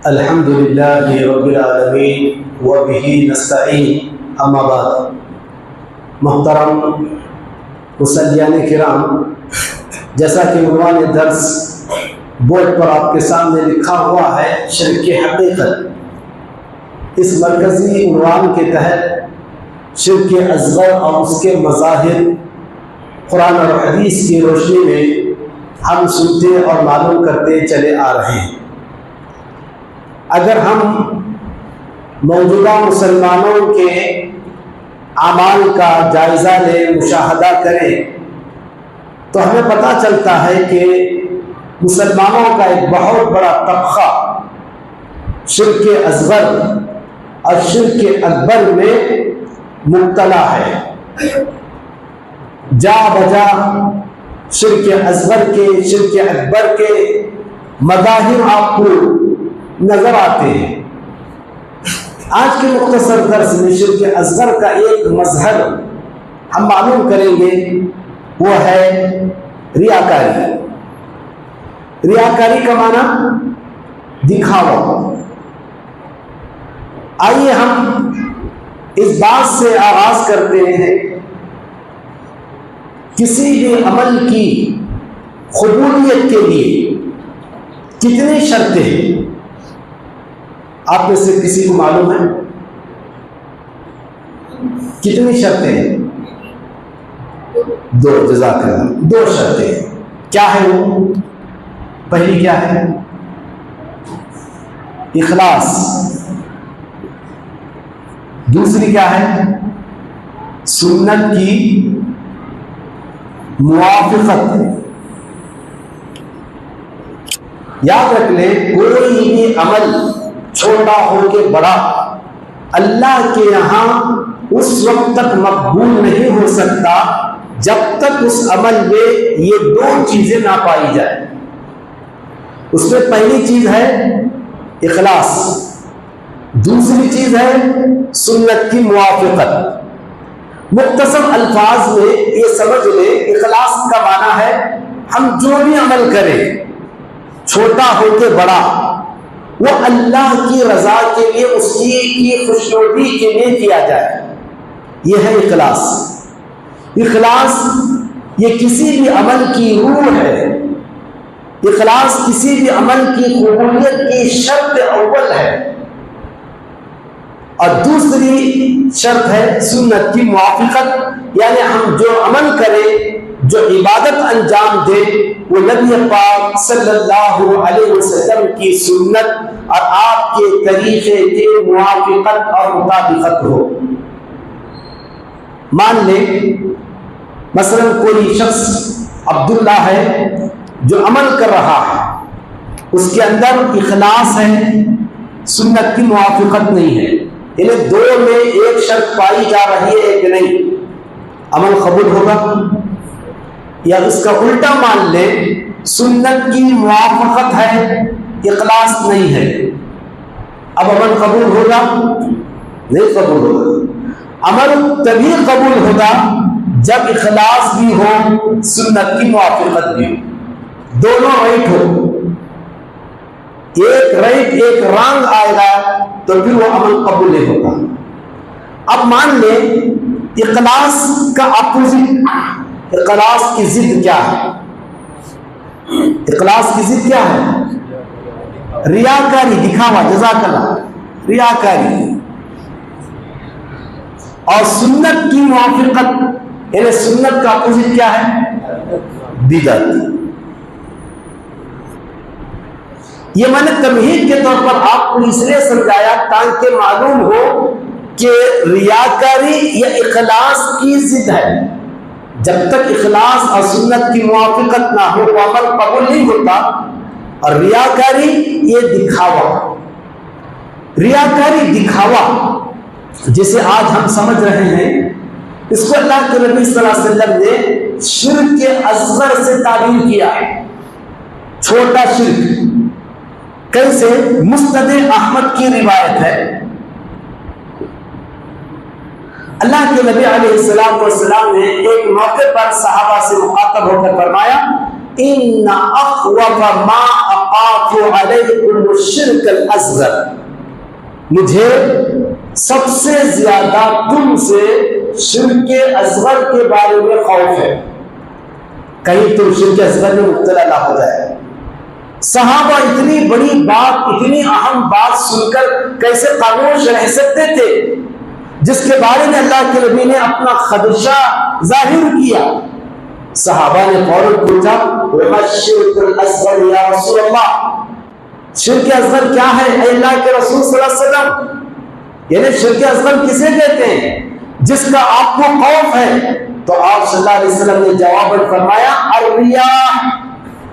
الحمد للہ رب العالمین وبہ نستعین اما بعد۔ محترم مصلیان کرام، جیسا کہ عنوان درس بورڈ پر آپ کے سامنے لکھا ہوا ہے شرک حقیقت، اس مرکزی عنوان کے تحت شرک اصغر اور اس کے مظاہر قرآن اور حدیث کی روشنی میں ہم سنتے اور معلوم کرتے چلے آ رہے ہیں۔ اگر ہم موجودہ مسلمانوں کے اعمال کا جائزہ لیں، مشاہدہ کریں، تو ہمیں پتہ چلتا ہے کہ مسلمانوں کا ایک بہت بڑا طبقہ شرک اصغر اور شرک اکبر میں مبتلا ہے۔ جا بجا شرک اصغر کے، شرک اکبر کے مظاہر آپ کو نظر آتے ہیں۔ آج کے مختصر درس میں شرک اصغر کا ایک مظہر ہم معلوم کریں گے، وہ ہے ریاکاری۔ ریاکاری کا معنی دکھاوا۔ آئیے ہم اس بات سے آغاز کرتے ہیں، کسی بھی عمل کی قبولیت کے لیے کتنی شرطیں ہیں؟ آپ میں سے کسی کو معلوم ہے کتنی شرطیں ہیں؟ دو، جزاک اللہ، دو شرطیں۔ کیا ہے وہ؟ پہلی کیا ہے؟ اخلاص۔ دوسری کیا ہے؟ سنت کی موافقت۔ یاد رکھ لیں، کوئی بھی عمل چھوٹا ہو کے بڑا اللہ کے یہاں اس وقت تک مقبول نہیں ہو سکتا جب تک اس عمل میں یہ دو چیزیں نہ پائی جائیں۔ اس میں پہلی چیز ہے اخلاص، دوسری چیز ہے سنت کی موافقت۔ مختصر الفاظ میں یہ سمجھ لیں، اخلاص کا معنی ہے ہم جو بھی عمل کریں، چھوٹا ہو کے بڑا، وہ اللہ کی رضا کے لیے، اس کی خوشنودی کے لیے کیا جائے۔ یہ ہے اخلاص۔ اخلاص یہ کسی بھی عمل کی روح ہے۔ اخلاص کسی بھی عمل کی قبولیت کی شرط اول ہے۔ اور دوسری شرط ہے سنت کی موافقت، یعنی ہم جو عمل کریں، جو عبادت انجام دے، وہ نبی پاک صلی اللہ علیہ وسلم کی سنت اور آپ کے طریقے کے موافقت اور مطابقت ہو۔ مان لیں مثلا کوئی شخص عبداللہ ہے جو عمل کر رہا ہے، اس کے اندر اخلاص ہے، سنت کی موافقت نہیں ہے، یعنی دو میں ایک شرط پائی جا رہی ہے، ایک نہیں، عمل قبول ہوگا؟ یا اس کا الٹا مان لیں، سنت کی موافقت ہے، اخلاص نہیں ہے، اب عمل قبول ہوگا؟ نہیں قبول ہوگا۔ عمل تبھی قبول ہوگا جب اخلاص بھی ہو، سنت کی موافقت بھی ہو، دونوں رائٹ ہو۔ ایک رائٹ ایک رانگ آئے گا تو پھر وہ عمل قبول نہیں ہوگا۔ اب مان لیں اخلاص کا اپوزٹ، اخلاص کی ضد کیا ہے؟ اخلاص کی ضد کیا ہے؟ ریاکاری، دکھاوا، جزاک اللہ، ریاکاری۔ اور سنت کی موافقت، یعنی سنت کا اپوزٹ کیا ہے؟ بدعت۔ یہ میں نے تمہید کے طور پر آپ کو اس لیے سمجھایا تاکہ معلوم ہو کہ ریاکاری یہ اخلاص کی ضد ہے۔ جب تک اخلاص اور سنت کی موافقت نہ ہو، وہ عمل قبول نہیں ہوتا۔ اور ریاکاری یہ دکھاوا، ریاکاری دکھاوا جسے آج ہم سمجھ رہے ہیں، اس کو اللہ کے نبی صلی اللہ علیہ وسلم نے شرک اصغر سے تعبیر کیا، چھوٹا شرک۔ کیسے؟ مسند احمد کی روایت ہے، اللہ کے نبی علیہ السلام نے ایک موقع پر صحابہ سے مخاطب ہو کر فرمایا، ان اخوف ما اخاف علیکم الشرک الاصغر، مجھے سب سے زیادہ تم سے شرک اصغر کے بارے میں خوف ہے، کہیں تم شرک اصغر میں مبتلا نہ ہو جائے۔ صحابہ اتنی بڑی بات، اتنی اہم بات سن کر کیسے خاموش رہ سکتے تھے، جس کے بارے میں اللہ کے نبی نے اپنا خدشہ ظاہر کیا۔ صحابہ نے فوراً پوچھا وما الشرک الاصغر یا رسول اللہ، شرک اصغر کیا ہے اے اللہ کے رسول صلی اللہ علیہ وسلم؟ یعنی شرک اصغر کسے کہتے ہیں جس کا آپ کو خوف ہے؟ تو آپ صلی اللہ علیہ وسلم نے جواب فرمایا الریاء،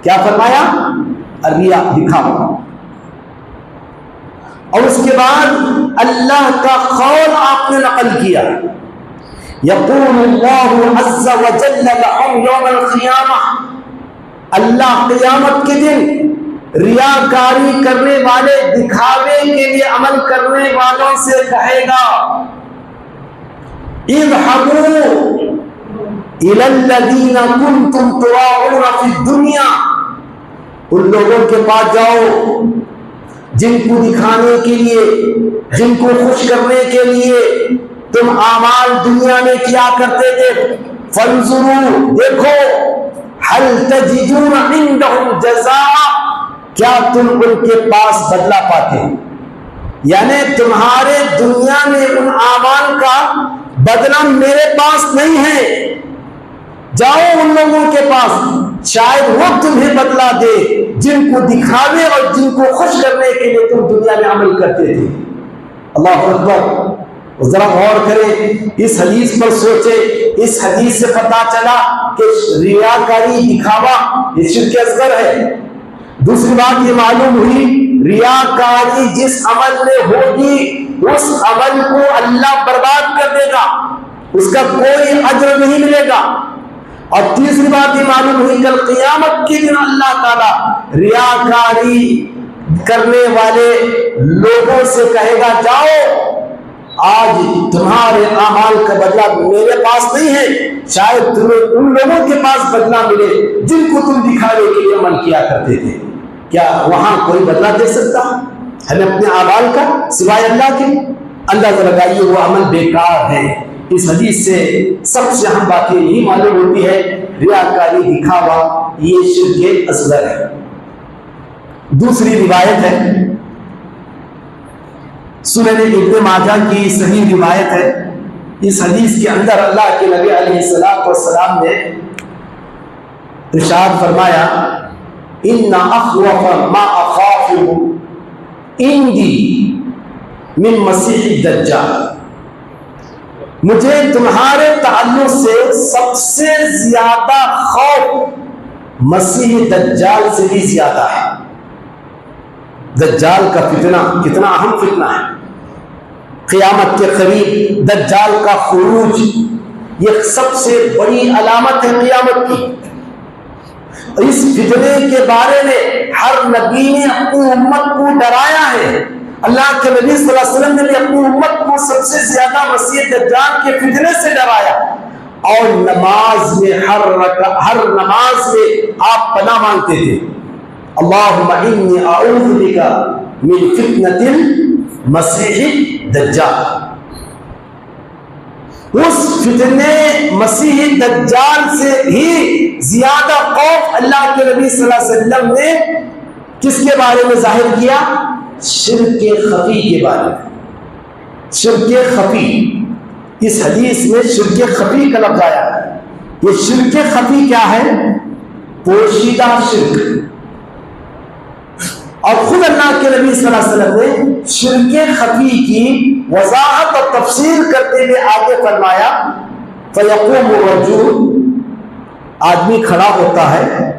کیا فرمایا؟ الریاء، دکھاوا۔ اور اس کے بعد اللہ کا قول آپ نے نقل کیا، یقول اللہ عز وجل لهم یوم القیامہ، اللہ قیامت کے دن ریاکاری کرنے والے، دکھاوے کے لیے عمل کرنے والوں سے کہے گا اذهبوا الى الذین کنتم تراؤون فی الدنیا، ان لوگوں کے پاس جاؤ جن کو دکھانے کے لیے، جن کو خوش کرنے کے لیے تم اعمال دنیا میں کیا کرتے تھے۔ فانظروا، دیکھو، هل تجدون عندهم جزاء، کیا تم ان کے پاس بدلہ پاتے؟ یعنی تمہارے دنیا میں ان اعمال کا بدلہ میرے پاس نہیں ہے، جاؤ ان لوگوں کے پاس، شاید وہ تمہیں بدلہ دے جن کو دکھاوے اور جن کو خوش کرنے کے لیے تم دنیا میں عمل کرتے تھے۔ اللہ اکبر، ذرا غور کریں، اس حدیث پر سوچیں۔ اس حدیث سے پتہ چلا کہ ریاکاری، دکھاوا یہ شرک اصغر ہے۔ دوسری بات یہ معلوم ہوئی ریاکاری جس عمل میں ہوگی اس عمل کو اللہ برباد کر دے گا، اس کا کوئی اجر نہیں ملے گا۔ اور تیسری بات یہ معلوم ہوئی کل قیامت کے دن اللہ تعالی ریاکاری کرنے والے لوگوں سے کہے گا جاؤ، آج تمہارے اعمال کا بدلہ میرے پاس نہیں ہے، شاید تمہیں ان لوگوں کے پاس بدلہ ملے جن کو تم دکھانے کے لیے عمل کیا کرتے تھے۔ کیا وہاں کوئی بدلہ دے سکتا ہمیں اپنے اعمال کا سوائے اللہ کے؟ اندازہ لگائیے وہ عمل بیکار ہے۔ اس حدیث سے سب سے اہم بات یہی معلوم ہوتی ہے ریاکاری، دکھاوا یہ شرک اصغر ہے۔ دوسری روایت ہے سنن ابن ماجہ کی صحیح روایت ہے، اس حدیث کے اندر اللہ کے نبی علیہ الصلوۃ والسلام نے ارشاد فرمایا ان اخوف ما اخاف عندی من مسیح الدجال، مجھے تمہارے تعلق سے سب سے زیادہ خوف مسیح دجال سے بھی زیادہ ہے۔ دجال کا فتنہ کتنا اہم فتنہ ہے، قیامت کے قریب دجال کا خروج یہ سب سے بڑی علامت ہے قیامت کی۔ اس فتنے کے بارے میں ہر نبی نے اپنی امت کو ڈرایا ہے۔ اللہ کے نبی صلی اللہ علیہ وسلم نے بھی اپنی امت کو سب سے زیادہ مسیح دجال کے فتنے سے ڈرایا، اور نماز میں ہر نماز میں آپ پناہ مانگتے تھے، اللہم انی اعوذ بک من فتنة المسیح الدجال۔ اس فتنے مسیح دجال سے ہی زیادہ خوف اللہ کے نبی صلی اللہ علیہ وسلم نے کس کے بارے میں ظاہر کیا؟ شرک خفی کے بارے میں۔ شرک خفی، اس حدیث میں شرک خفی کا لفظ آیا ہے۔ یہ شرک خفی کیا ہے؟ پوشیدہ شرک۔ اور خود اللہ کے نبی صلی اللہ علیہ وسلم نے شرک خفی کی وضاحت اور تفسیر کرتے ہوئے آگے فرمایا فیقوم الرجل، آدمی کھڑا ہوتا ہے،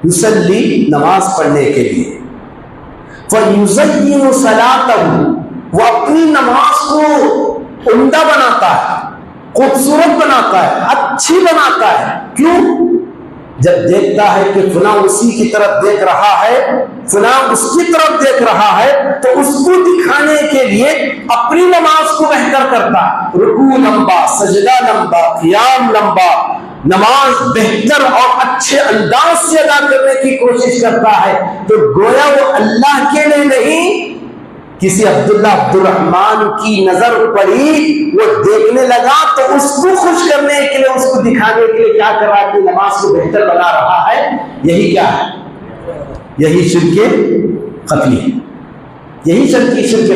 یصلی، نماز پڑھنے کے لیے، فیزین صلاتہ، وہ اپنی نماز کو عمدہ بناتا ہے، خوبصورت بناتا ہے، اچھی بناتا ہے۔ کیوں؟ جب دیکھتا ہے کہ فلاں اسی کی طرف دیکھ رہا ہے، فلاں اس کی طرف دیکھ رہا ہے، تو اس کو دکھانے کے لیے اپنی نماز کو بہتر کرتا ہے، رکوع لمبا، سجدہ لمبا، قیام لمبا، نماز بہتر اور اچھے انداز سے ادا کرنے کی کوشش کرتا ہے تو گویا وہ اللہ کے لیے نہیں، کسی عبداللہ عبد الرحمان کی نظر پڑی، وہ دیکھنے لگا تو اس کو خوش کرنے کے لیے، اس کو دکھانے کے لیے کیا کر رہا ہے کہ نماز کو بہتر بنا رہا ہے. یہی کیا ہے؟ یہی شرک خفی ہے. یہی شرک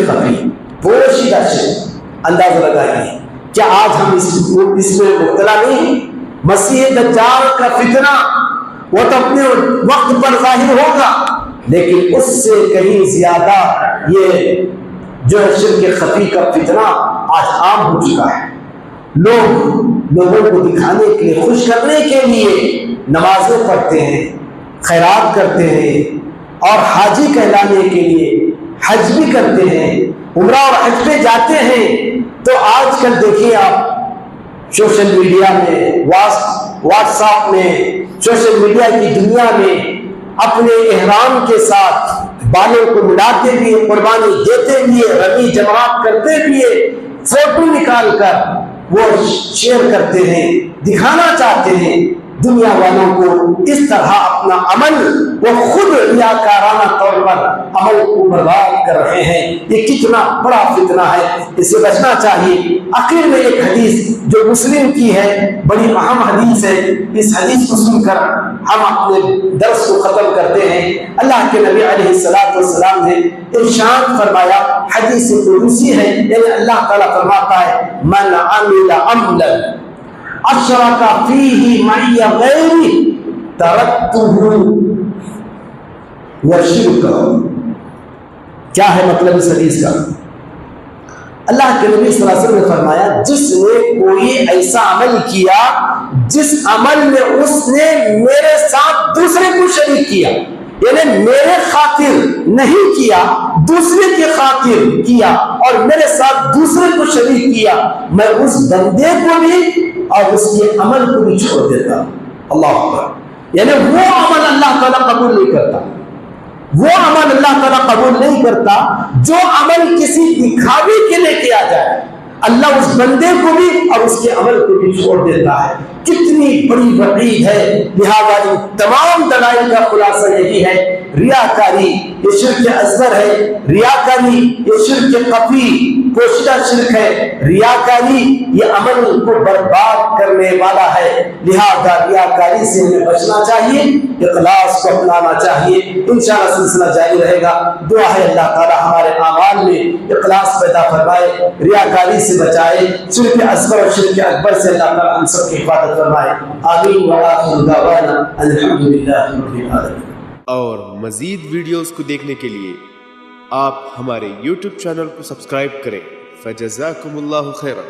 خفی ہے، پوشیدہ شرک. اندازہ لگائیے کیا آج ہم اس میں مبتلا نہیں؟ مسیح دجال کا فتنہ وہ تو اپنے وقت پر ظاہر ہوگا، لیکن اس سے کہیں زیادہ یہ جو ہے شرک خفی کا فتنہ آج عام ہو چکا ہے. لوگوں کو دکھانے کے لیے، خوش کرنے کے لیے نمازیں پڑھتے ہیں، خیرات کرتے ہیں، اور حاجی کہلانے کے لیے حج بھی کرتے ہیں، عمرہ اور حج پہ جاتے ہیں. تو آج کل دیکھیے آپ سوشل میڈیا میں، واٹس ایپ میں، سوشل میڈیا کی دنیا میں اپنے احرام کے ساتھ بالوں کو ملاتے ہوئے، قربانی دیتے ہوئے، رمی جماعت کرتے ہوئے فوٹو نکال کر وہ شیئر کرتے ہیں، دکھانا چاہتے ہیں دنیا والوں کو. اس طرح اپنا عمل وہ خود ریاکارانہ طور پر عمل کو برباد کر رہے ہیں. یہ کتنا بڑا فتنہ ہے، اس سے بچنا چاہیے. آخر میں ایک حدیث جو مسلم کی ہے، بڑی اہم حدیث ہے. اس حدیث کو سن کر ہم اپنے درس کو ختم کرتے ہیں. اللہ کے نبی علیہ السلام نے ارشاد فرمایا، حدیث قدسی ہے، یعنی اللہ تعالیٰ فرماتا ہے من عمل عملا اشرک فیہ معی غیری ترکتہ وشرکہ. کیا ہے مطلب اس حدیث کا؟ اللہ کے نبی صلی اللہ علیہ وسلم نے فرمایا، جس نے کوئی ایسا عمل کیا جس عمل میں اس نے میرے ساتھ دوسرے کو شریک کیا، یعنی میرے خاطر نہیں کیا، دوسرے کی خاطر کیا اور میرے ساتھ دوسرے کو شریک کیا، میں اس بندے کو بھی اور اس کے عمل کو بھی چھوڑ دیتا. اللہ اکبر. یعنی وہ عمل اللہ تعالیٰ قبول نہیں کرتا، وہ عمل اللہ تعالیٰ قبول نہیں کرتا جو عمل کسی دکھاوے کے لیے کیا جائے. اللہ اس بندے کو بھی اور اس کے عمل کو بھی چھوڑ دیتا ہے. کتنی بڑی وعید ہے. لہذا ان تمام دلائل کا خلاصہ یہی ہے، ریاکاری یہ شرک اصغر ہے، ریاکاری یہ شرک خفی پوشیدہ شرک ہے، ریاکاری یہ عمل کو برباد کرنے والا ہے. لہذا ریاکاری سے ہمیں بچنا چاہیے، اخلاص کو اپنانا چاہیے. انشاءاللہ سلسلہ جاری رہے گا. دعا ہے اللہ تعالی ہمارے اعمال میں اخلاص پیدا فرمائے، ریاکاری سے بچائے، شرک اصغر اور شرک اکبر سے اللہ تعالی ہم سب کی حفاظت فرمائے. آمین وآخر دعوانا الحمدللہ رب العالمین. اور مزید ویڈیوز کو دیکھنے کے لیے آپ ہمارے YouTube چینل کو سبسکرائب کریں. فجزاکم اللہ خیرا.